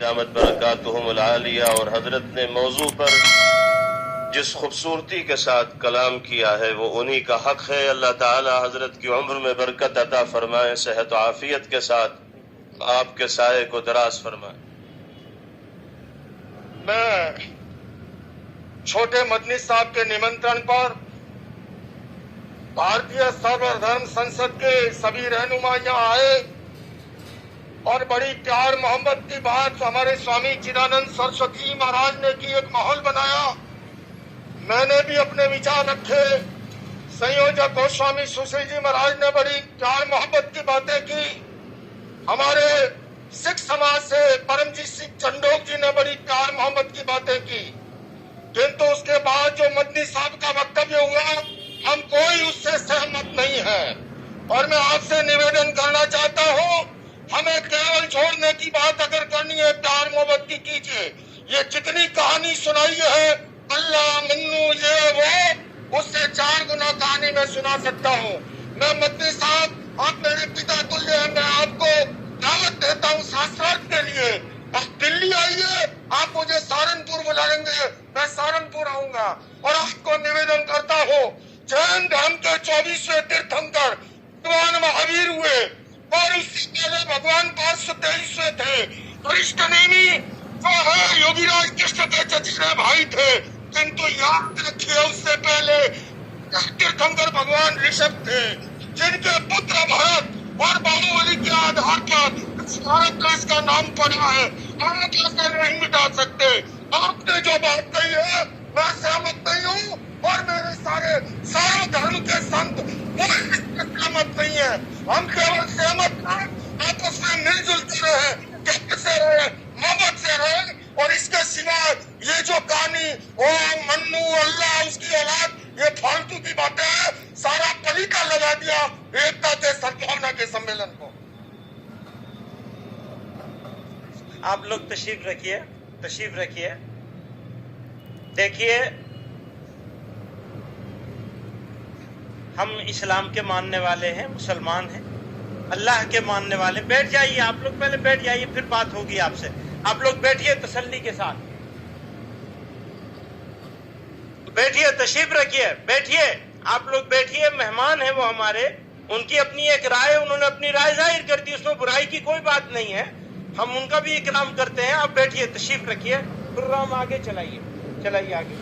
दामत बरकातुहुमुल आलिया। और हजरत ने मौजू पर जिस खूबसूरती के साथ कलाम किया है वो उन्हीं का हक है। अल्लाह ताला हजरत की उम्र में बरकत अता फरमाए, सेहत आफियत के साथ आपके साये को दराज फरमाए। मैं छोटे मदनी साहब के निमंत्रण पर भारतीय सर्वधर्म संसद के सभी रहनुमा यहाँ आए और बड़ी प्यार मोहब्बत की बात हमारे स्वामी चिदानंद सरस्वती महाराज ने की, एक माहौल बनाया। मैंने भी अपने विचार रखे। संयोजक गोस्वामी सुशील जी महाराज ने बड़ी प्यार मोहब्बत की बातें की। हमारे सिख समाज से परमजीत सिंह चंडोक जी ने बड़ी प्यार मोहब्बत की बातें की। किंतु उसके बाद जो मदनी साहब का वक्तव्य हुआ, हम कोई उससे सहमत नहीं है। और मैं आपसे निवेदन करना चाहता हूँ, हमें केवल छोड़ने की बात अगर करनी है प्यार मोहब्बत की कीजिए। ये जितनी कहानी सुनाई है अल्लाह मन्नू ये वो, उससे 4 गुना कहानी मैं सुना सकता हूँ। मैं मदनी साहब, आप मेरे पिता तुल्य हैं, मैं आपको दावत देता हूँ शास्त्रार्थ के लिए। आप दिल्ली आइए, आप मुझे सहारनपुर बुलाएंगे, मैं सहारनपुर आऊंगा। और आपको निवेदन करता हूँ, जैन धर्म के 24वें तीर्थंकर भगवान महावीर हुए और उससे पहले भगवान पार्थ 23वें थे। वरिष्ठ नेमी जो है योगीराज कृष्ण के चचेरे भाई थे। किंतु याद रखिए, उससे पहले तीर्थंकर भगवान ऋषभ थे, जिनके पुत्र भरत और बाहुबली के आधार पर भारत का इसका नाम पड़ा है। आप इसे नहीं मिटा सकते। आपने जो बात कही है मैं सहमत नहीं हूँ, और मेरे सारे धर्म के संत सहमत नहीं है। हम केवल सहमत हैं, आपस में मिलजुल के रहे, प्यार से रहे, मोहब्बत से रहे। और इसके सिवा ये जो कहानी ओ मन्नू अल्लाह उसकी औलाद, ये फालतू की बातें हैं। सारा पलीता लगा दिया एकता के सद्भावना के सम्मेलन को। आप लोग तशरीफ रखिए। देखिए, हम इस्लाम के मानने वाले हैं, मुसलमान हैं, अल्लाह के मानने वाले। बैठ जाइए, आप लोग पहले बैठ जाइए, फिर बात होगी आपसे। आप लोग बैठिए तसल्ली के साथ, बैठिए, तशरीफ रखिए, बैठिए। आप लोग बैठिए, मेहमान है वो हमारे, उनकी अपनी एक राय, उन्होंने अपनी राय जाहिर कर दी, उसमें बुराई की कोई बात नहीं है, हम उनका भी इकराम करते हैं। आप बैठिए, तशरीफ रखिए, प्रोग्राम आगे चलाइए आगे।